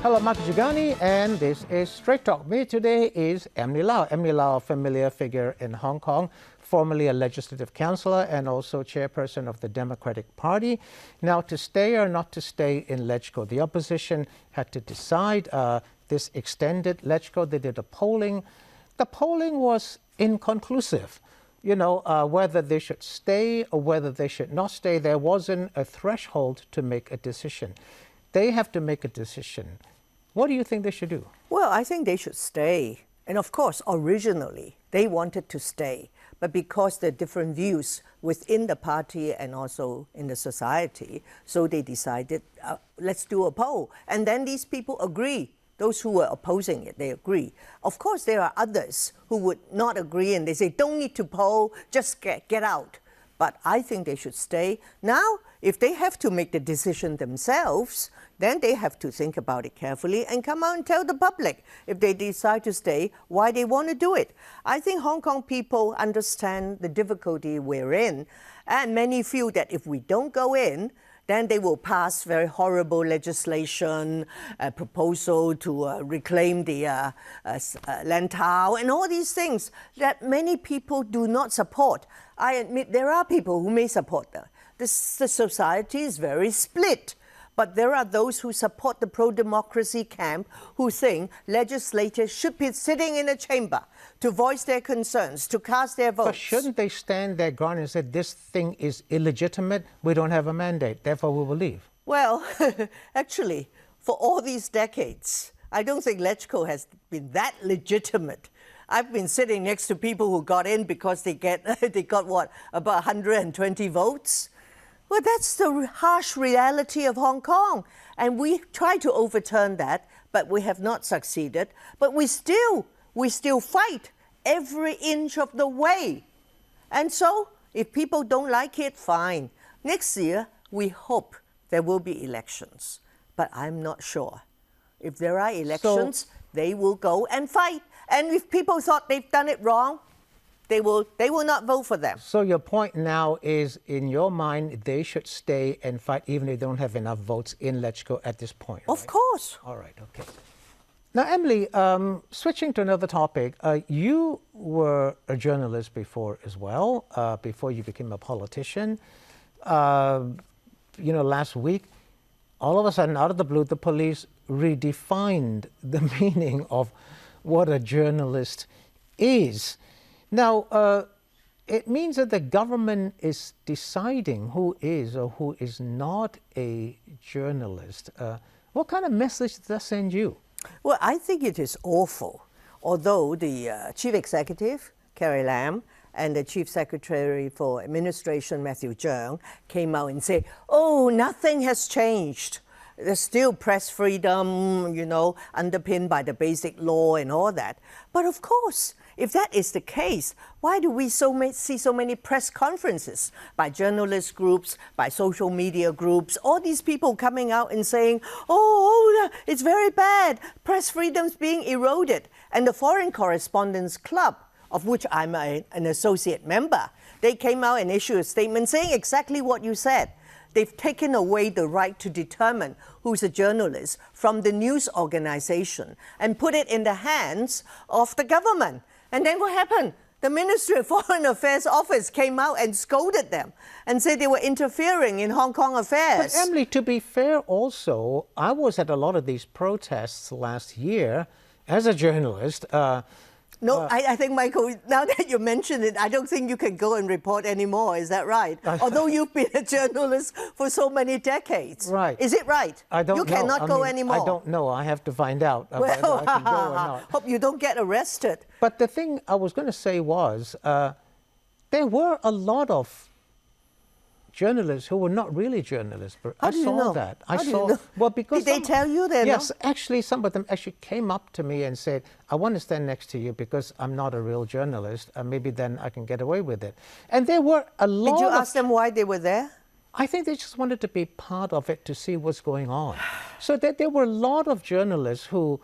Hello, Mark Jagani, and this is Straight Talk. Me today is Emily Lau. Emily Lau, a familiar figure in Hong Kong, formerly a legislative councillor and also chairperson of the Democratic Party. Now, to stay or not to stay in LegCo, the opposition had to decide this extended LegCo. They did a polling. The polling was inconclusive. You know, whether they should stay or whether they should not stay, there wasn't a threshold to make a decision. They have to make a decision. What do you think they should do? Well, I think they should stay. And of course, originally, they wanted to stay. But because there are different views within the party and also in the society, so they decided, let's do a poll. And then these people agree. Those who were opposing it, they agree. Of course, there are others who would not agree and they say, don't need to poll, just get out. But I think they should stay. Now, if they have to make the decision themselves, then they have to think about it carefully and come out and tell the public, if they decide to stay, why they want to do it. I think Hong Kong people understand the difficulty we're in, and many feel that if we don't go in, then they will pass very horrible legislation, proposal to reclaim the Lantau, and all these things that many people do not support. I admit there are people who may support them. The society is very split. But there are those who support the pro-democracy camp who think legislators should be sitting in a chamber to voice their concerns, to cast their votes. But shouldn't they stand their ground and say, this thing is illegitimate, we don't have a mandate, therefore we will leave? Well, actually, for all these decades, I don't think LegCo has been that legitimate. I've been sitting next to people who got in because they got what, about 120 votes? Well, that's the harsh reality of Hong Kong. And we try to overturn that, but we have not succeeded. But we still fight every inch of the way. And so, if people don't like it, fine. Next year, we hope there will be elections. But I'm not sure. If there are elections, they will go and fight. And if people thought they've done it wrong, they will not vote for them. So your point now is, in your mind, they should stay and fight even if they don't have enough votes in LegCo at this point, Of right? course. All right, okay. Now, Emily, switching to another topic, you were a journalist before as well, before you became a politician. You know, last week, all of a sudden, out of the blue, the police redefined the meaning of what a journalist is. Now, it means that the government is deciding who is or who is not a journalist. What kind of message does that send you? Well, I think it is awful. Although the Chief Executive, Carrie Lam, and the Chief Secretary for Administration, Matthew Cheung, came out and said, oh, nothing has changed. There's still press freedom, you know, underpinned by the basic law and all that. But of course, if that is the case, why do we see so many press conferences by journalist groups, by social media groups, all these people coming out and saying, oh, it's very bad, press freedom's being eroded. And the Foreign Correspondents Club, of which I'm an associate member, they came out and issued a statement saying exactly what you said. They've taken away the right to determine who's a journalist from the news organization and put it in the hands of the government. And then what happened? The Ministry of Foreign Affairs office came out and scolded them and said they were interfering in Hong Kong affairs. But Emily, to be fair also, I was at a lot of these protests last year as a journalist. No, I think, Michael, now that you mention it, I don't think you can go and report anymore. Is that right? Although you've been a journalist for so many decades. Right. Is it right? I don't know. You cannot go anymore. I don't know. I have to find out whether I can go or not. Hope you don't get arrested. But the thing I was going to say was, there were a lot of journalists who were not really journalists. But How do you know? That. How do you know? Well, because did they tell you that? Yes, actually, some of them actually came up to me and said, I want to stand next to you because I'm not a real journalist, and maybe then I can get away with it. And there were a lot. Did you ask them why they were there? I think they just wanted to be part of it to see what's going on. So that there were a lot of journalists who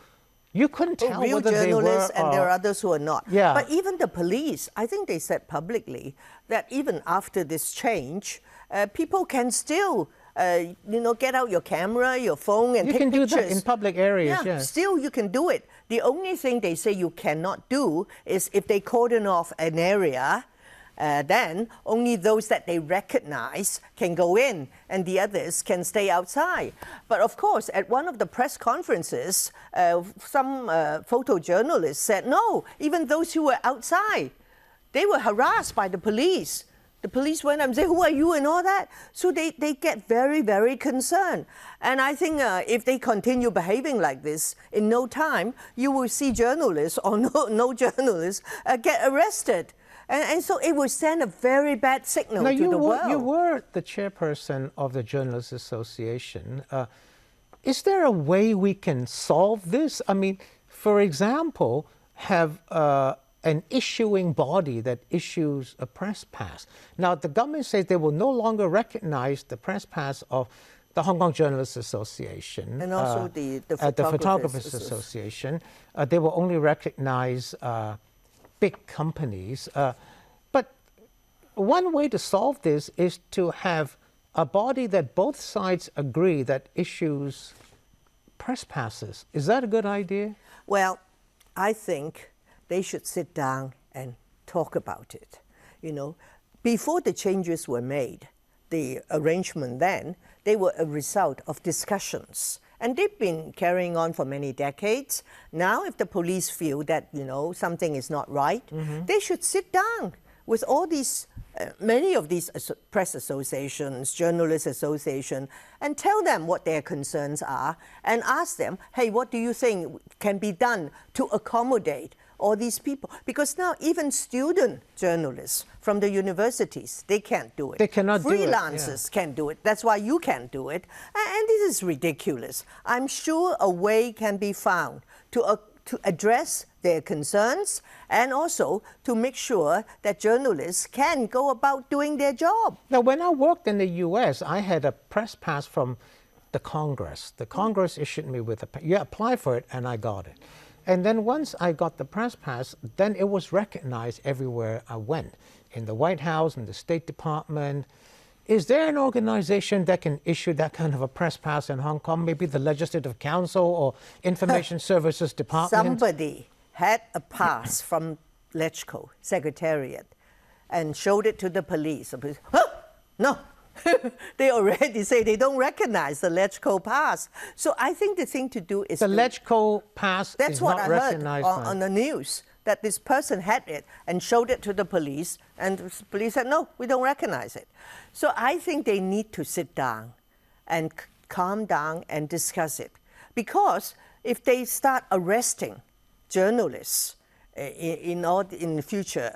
you couldn't tell real whether they were... journalists, and there are others who are not. Yeah. But even the police, I think they said publicly that even after this change, people can still get out your camera, your phone, and take pictures. You can do that in public areas, Yeah, yes. still you can do it. The only thing they say you cannot do is if they cordon off an area, then only those that they recognize can go in and the others can stay outside. But of course, at one of the press conferences, some photojournalists said, no, even those who were outside, they were harassed by the police. The police went up and said, who are you and all that? So they get very, very concerned. And I think if they continue behaving like this, in no time, you will see journalists or no journalists get arrested. And so it will send a very bad signal to the world. You were the chairperson of the Journalists Association. Is there a way we can solve this? I mean, for example, have an issuing body that issues a press pass. Now, the government says they will no longer recognize the press pass of the Hong Kong Journalists Association. And also the Photographers Association. They will only recognize big companies. But one way to solve this is to have a body that both sides agree that issues press passes. Is that a good idea? Well, I think they should sit down and talk about it. Before the changes were made, the arrangement then, they were a result of discussions. And they've been carrying on for many decades. Now, if the police feel that, something is not right, they should sit down with all these, many of these press associations, journalist associations, and tell them what their concerns are and ask them, hey, what do you think can be done to accommodate all these people? Because now even student journalists from the universities, they can't do it. They cannot do it. Freelancers can't do it. That's why you can't do it. And this is ridiculous. I'm sure a way can be found to address their concerns and also to make sure that journalists can go about doing their job. Now, when I worked in the U.S., I had a press pass from the Congress. The Congress issued me with you apply for it, and I got it. And then once I got the press pass, then it was recognized everywhere I went, in the White House, in the State Department. Is there an organization that can issue that kind of a press pass in Hong Kong? Maybe the Legislative Council or Information Services Department? Somebody had a pass from LegCo, Secretariat, and showed it to the police. The police, no. They already say they don't recognize the LegCo pass. So I think the thing to do is... The LegCo pass is not recognized. That's what I heard on the news, that this person had it and showed it to the police, and the police said, no, we don't recognize it. So I think they need to sit down and calm down and discuss it. Because if they start arresting journalists in the future,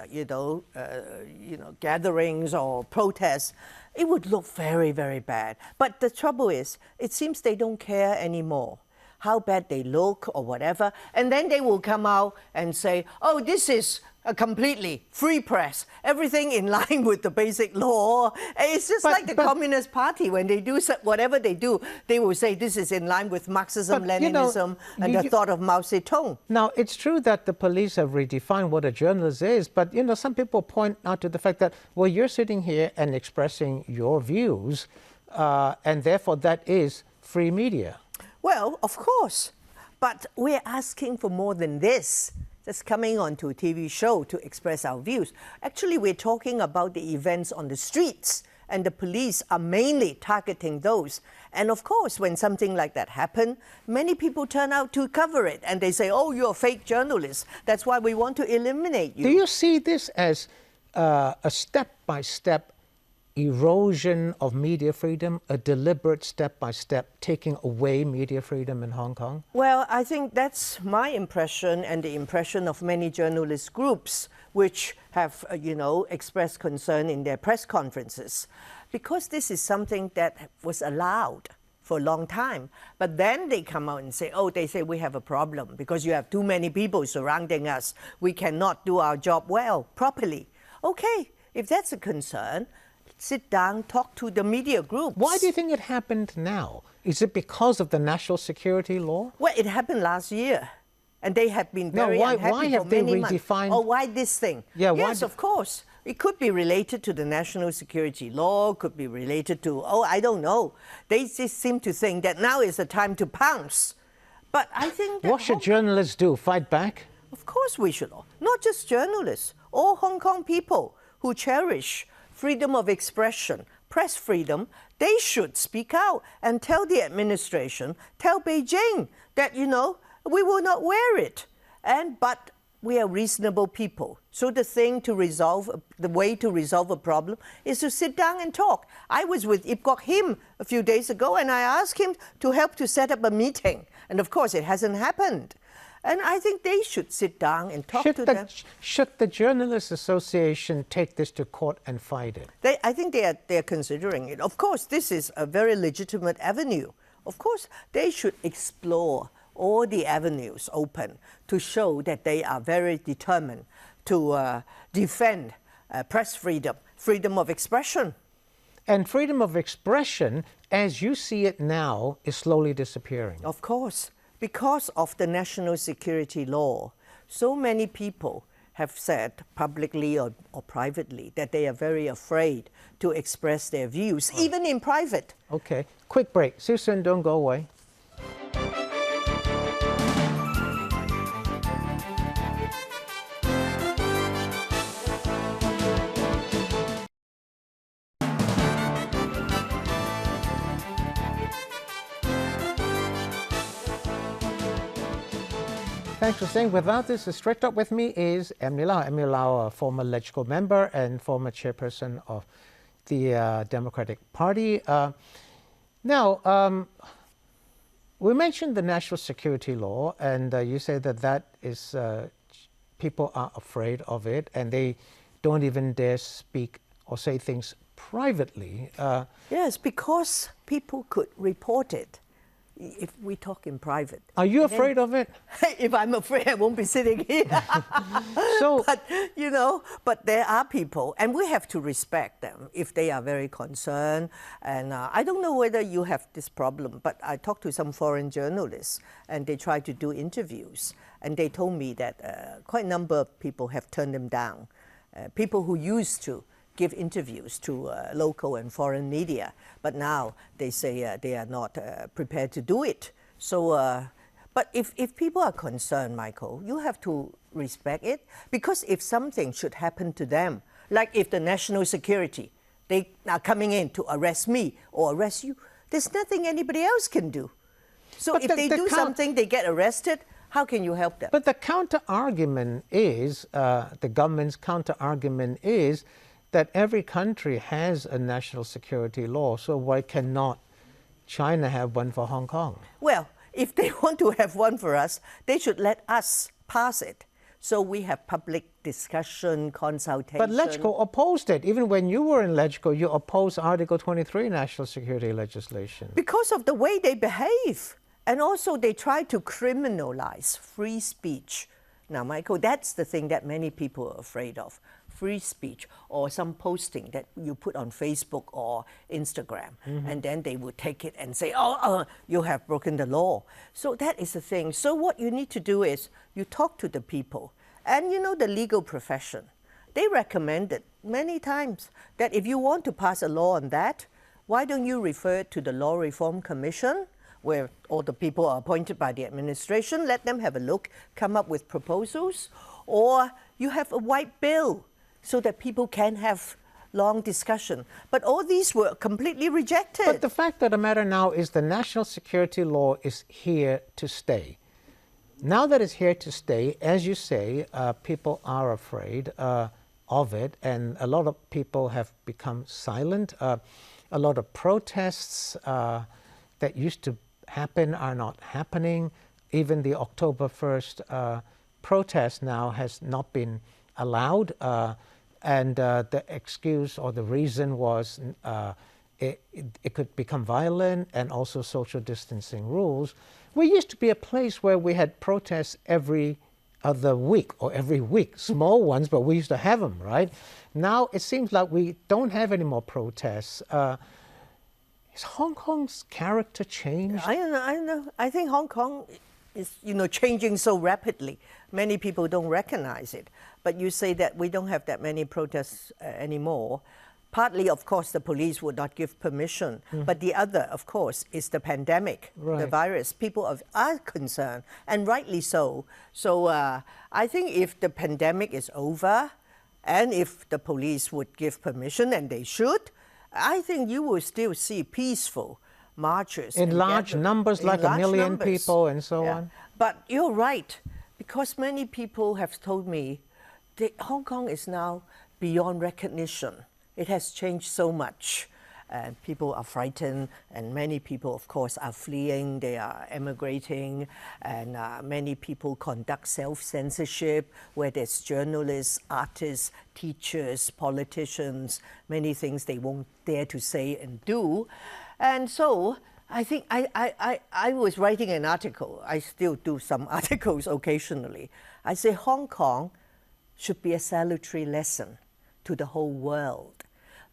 gatherings or protests, it would look very, very bad. But the trouble is, it seems they don't care anymore how bad they look or whatever. And then they will come out and say, oh, this is a completely free press, everything in line with the basic law. It's just like the Communist Party. When they do whatever they do, they will say this is in line with Marxism, Leninism, and the thought of Mao Zedong. Now, it's true that the police have redefined what a journalist is, but some people point out to the fact that, well, you're sitting here and expressing your views, and therefore that is free media. Well, of course, but we're asking for more than this. Just coming onto a TV show to express our views. Actually, we're talking about the events on the streets, and the police are mainly targeting those. And of course, when something like that happens, many people turn out to cover it, and they say, oh, you're a fake journalist. That's why we want to eliminate you. Do you see this as a step-by-step erosion of media freedom, a deliberate step-by-step taking away media freedom in Hong Kong? Well, I think that's my impression and the impression of many journalist groups which have, expressed concern in their press conferences. Because this is something that was allowed for a long time. But then they come out and say, they say we have a problem because you have too many people surrounding us. We cannot do our job properly. Okay, if that's a concern, sit down, talk to the media groups. Why do you think it happened now? Is it because of the national security law? Well, it happened last year. And they have been very unhappy why have for they many months. redefined? Oh, why this thing? Yeah, yes, of course. It could be related to the national security law, could be related to, I don't know. They just seem to think that now is the time to pounce. But I think that what should journalists do? Fight back? Of course we should. Not just journalists, all Hong Kong people who cherish freedom of expression, press freedom, they should speak out and tell the administration, tell Beijing that, we will not wear it. But we are reasonable people. So the way to resolve a problem is to sit down and talk. I was with Ip Kok Him a few days ago, and I asked him to help to set up a meeting. And of course, it hasn't happened. And I think they should sit down and talk to them. Should the Journalists Association take this to court and fight it? I think they're considering it. Of course, this is a very legitimate avenue. Of course, they should explore all the avenues open to show that they are very determined to defend press freedom, freedom of expression. And freedom of expression, as you see it now, is slowly disappearing. Of course. Because of the national security law, so many people have said publicly or privately that they are very afraid to express their views, even in private. Okay, quick break. See you soon, don't go away. Thanks for staying with us. This is Straight Talk. With me is Emily Lau. Emily Lau, a former LegCo member and former chairperson of the Democratic Party. Now, we mentioned the national security law, and you say that is, people are afraid of it, and they don't even dare speak or say things privately. Yes, because people could report it if we talk in private. Are you afraid of it? If I'm afraid, I won't be sitting here. But there are people, and we have to respect them if they are very concerned. And I don't know whether you have this problem, but I talked to some foreign journalists, and they tried to do interviews, and they told me that quite a number of people have turned them down. People who used to give interviews to local and foreign media, but now they say they are not prepared to do it. So, but if people are concerned, Michael, you have to respect it, because if something should happen to them, like if the national security, they are coming in to arrest me or arrest you, there's nothing anybody else can do. So but if they do something, they get arrested, how can you help them? But the counter-argument is, the government's counter-argument is, that every country has a national security law, so why cannot China have one for Hong Kong? Well, if they want to have one for us, they should let us pass it. So we have public discussion, consultation. But LegCo opposed it. Even when you were in LegCo, you opposed Article 23 national security legislation. Because of the way they behave. And also they try to criminalize free speech. Now, Michael, that's the thing that many people are afraid of. Free speech or some posting that you put on Facebook or Instagram, and then they would take it and say, you have broken the law. So that is the thing. So what you need to do is you talk to the people. And the legal profession, they recommended many times that if you want to pass a law on that, why don't you refer it to the Law Reform Commission, where all the people are appointed by the administration, let them have a look, come up with proposals, or you have a white bill, so that people can have long discussion. But all these were completely rejected. But the fact of the matter now is the national security law is here to stay. Now that it's here to stay, as you say, people are afraid of it, and a lot of people have become silent. A lot of protests that used to happen are not happening. Even the October 1st protest now has not been allowed. And the excuse or the reason was it could become violent, and also social distancing rules. We used to be a place where we had protests every other week or every week, small ones, but we used to have them, right? Now it seems like we don't have any more protests. Is Hong Kong's character changed? I don't know. I think Hong Kong is, changing so rapidly. Many people don't recognize it. But you say that we don't have that many protests anymore. Partly, of course, the police would not give permission. But the other, of course, is the pandemic, the virus. People are concerned, and rightly so. So I think if the pandemic is over, and if the police would give permission, and they should, I think you will still see peaceful marches. In large numbers, like 1 million people and so on. But you're right, because many people have told me that Hong Kong is now beyond recognition. It has changed so much. And people are frightened, and many people, of course, are fleeing, they are emigrating, and many people conduct self-censorship, where there's journalists, artists, teachers, politicians, many things they won't dare to say and do. And so I think I was writing an article. I still do some articles occasionally. I say Hong Kong should be a salutary lesson to the whole world.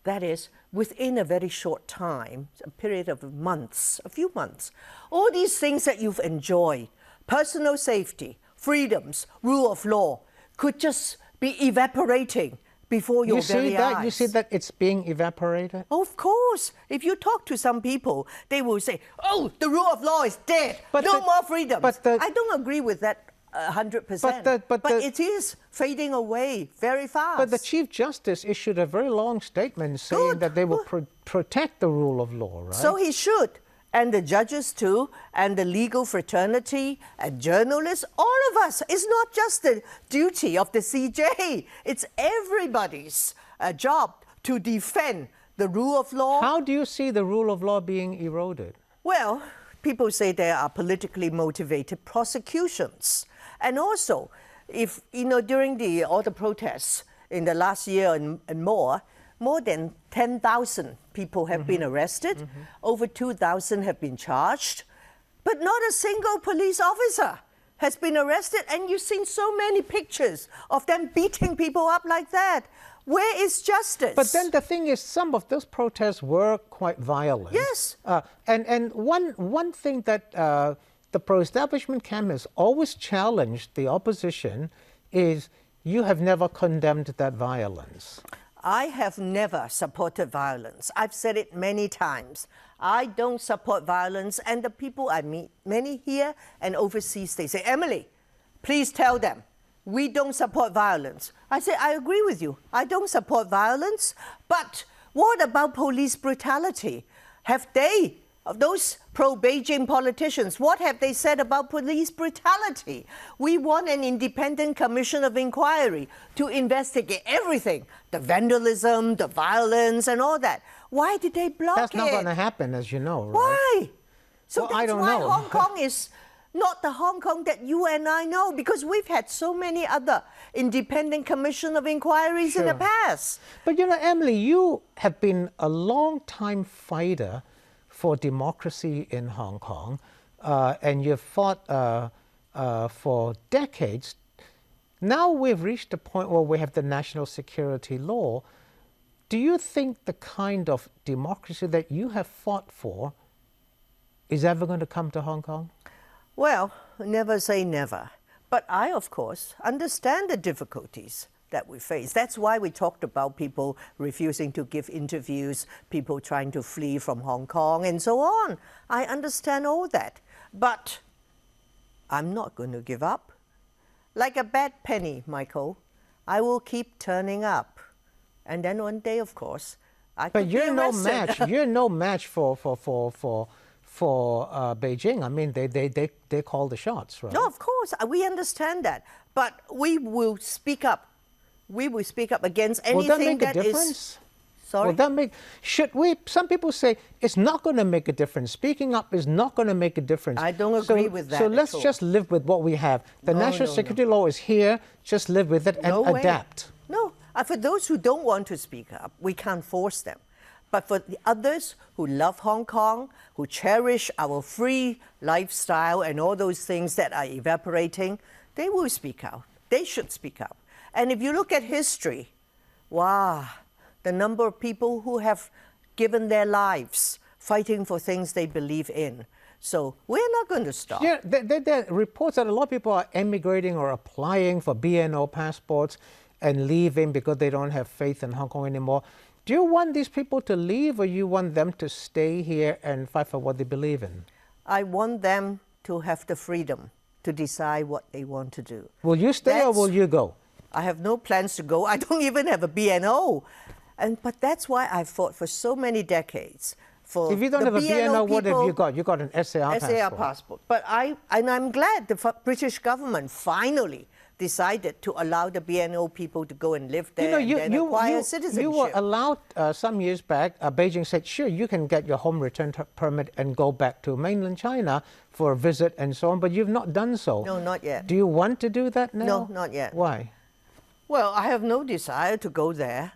That is, within a very short time, a period of months, a few months, all these things that you've enjoyed, personal safety, freedoms, rule of law, could just be evaporating before your very eyes. You see that it's being evaporated? Of course. If you talk to some people, they will say, oh, the rule of law is dead. No more freedoms. I don't agree with that 100%. But it is fading away very fast. But the Chief Justice issued a very long statement saying that they will protect the rule of law, right? So he should. And the judges too, and the legal fraternity, and journalists, all of us. It's not just the duty of the CJ. It's everybody's job to defend the rule of law. How do you see the rule of law being eroded? Well, people say there are politically motivated prosecutions. And also, if, during all the protests in the last year and more than 10,000 people have been arrested, over 2,000 have been charged, but not a single police officer has been arrested, and you've seen so many pictures of them beating people up like that. Where is justice? But then the thing is, some of those protests were quite violent. Yes. And one thing that the pro-establishment camp has always challenged the opposition is you have never condemned that violence. I have never supported violence. I've said it many times. I don't support violence, and the people I meet, many here and overseas, they say, Emily, please tell them, we don't support violence. I say, I agree with you. I don't support violence, but what about police brutality? Have they, those pro-Beijing politicians, what have they said about police brutality? We want an independent commission of inquiry to investigate everything, the vandalism, the violence, and all that. Why did they block it? That's not going to happen, as you know, right? Why? So well, that's why Hong Kong is not the Hong Kong that you and I know, because we've had so many other independent commission of inquiries in the past. But Emily, you have been a long-time fighter for democracy in Hong Kong, and you've fought for decades. Now we've reached a point where we have the national security law. Do you think the kind of democracy that you have fought for is ever going to come to Hong Kong? Well, never say never. But I, of course, understand the difficulties that we face. That's why we talked about people refusing to give interviews, people trying to flee from Hong Kong, and so on. I understand all that. But I'm not going to give up. Like a bad penny, Michael, I will keep turning up. And then one day, of course, I could be arrested. But you're no match. You're no match for Beijing. I mean, they call the shots, right? No, of course, we understand that. But we will speak up. We will speak up against anything that make that a difference? Sorry? Will that make... Should we... Some people say it's not going to make a difference. Speaking up is not going to make a difference. I don't agree with that. So let's just live with what we have. The national security law is here. Just live with it and adapt. No. For those who don't want to speak up, we can't force them. But for the others who love Hong Kong, who cherish our free lifestyle and all those things that are evaporating, they will speak out. They should speak out. And if you look at history, wow, the number of people who have given their lives fighting for things they believe in. So we're not going to stop. Yeah, there are reports that a lot of people are emigrating or applying for BNO passports and leaving because they don't have faith in Hong Kong anymore. Do you want these people to leave, or you want them to stay here and fight for what they believe in? I want them to have the freedom to decide what they want to do. Will you stay or will you go? I have no plans to go. I don't even have a BNO. But that's why I've fought for so many decades. For if you don't have a BNO, what have you got? You got an SAR passport. But I'm glad the British government finally decided to allow the BNO people to go and live there and then acquire citizenship. You were allowed some years back. Beijing said, sure, you can get your home return permit and go back to mainland China for a visit and so on, but you've not done so. No, not yet. Do you want to do that now? No, not yet. Why? Well, I have no desire to go there.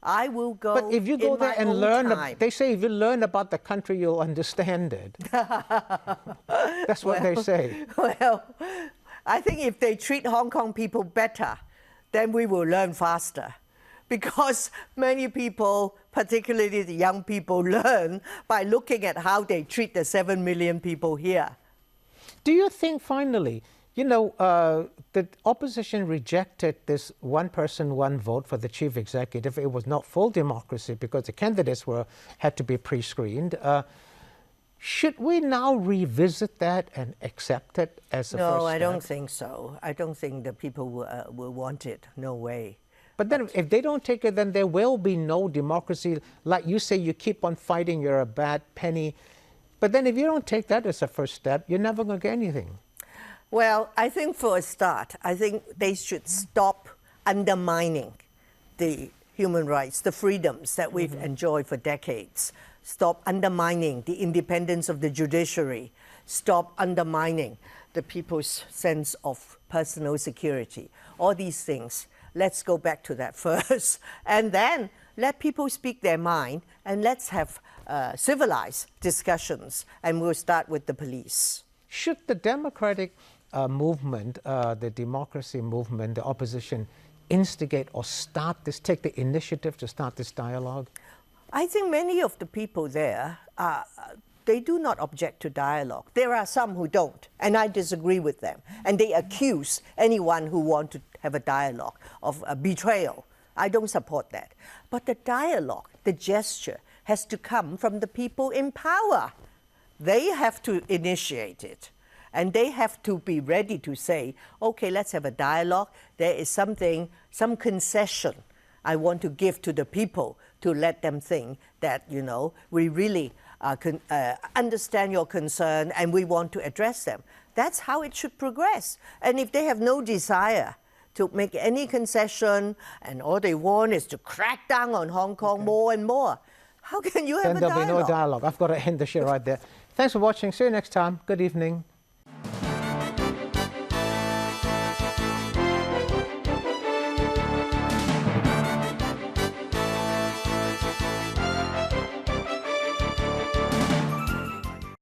I will go. But if you go there and learn, they say if you learn about the country, you'll understand it. That's what they say. Well, I think if they treat Hong Kong people better, then we will learn faster. Because many people, particularly the young people, learn by looking at how they treat the 7 million people here. Do you think, finally, you know, the opposition rejected this one person, one vote for the chief executive? It was not full democracy because the candidates had to be pre-screened. Should we now revisit that and accept it as a first step? No, I don't think so. I don't think the people will want it. No way. But then if they don't take it, then there will be no democracy. Like you say, you keep on fighting, you're a bad penny. But then if you don't take that as a first step, you're never going to get anything. Well, I think for a start, I think they should stop undermining the human rights, the freedoms that we've enjoyed for decades. Stop undermining the independence of the judiciary. Stop undermining the people's sense of personal security. All these things. Let's go back to that first. And then let people speak their mind, and let's have civilized discussions. And we'll start with the police. Should the democratic movement, the democracy movement, the opposition, instigate or start this, take the initiative to start this dialogue? I think many of the people there, they do not object to dialogue. There are some who don't, and I disagree with them. And they accuse anyone who wants to have a dialogue of a betrayal. I don't support that. But the dialogue, the gesture, has to come from the people in power. They have to initiate it. And they have to be ready to say, okay, let's have a dialogue. There is something, some concession I want to give to the people to let them think that, you know, we really understand your concern and we want to address them. That's how it should progress. And if they have no desire to make any concession and all they want is to crack down on Hong Kong more and more, how can you have a dialogue? Then there'll be no dialogue. I've got to end the show right there. Thanks for watching. See you next time. Good evening.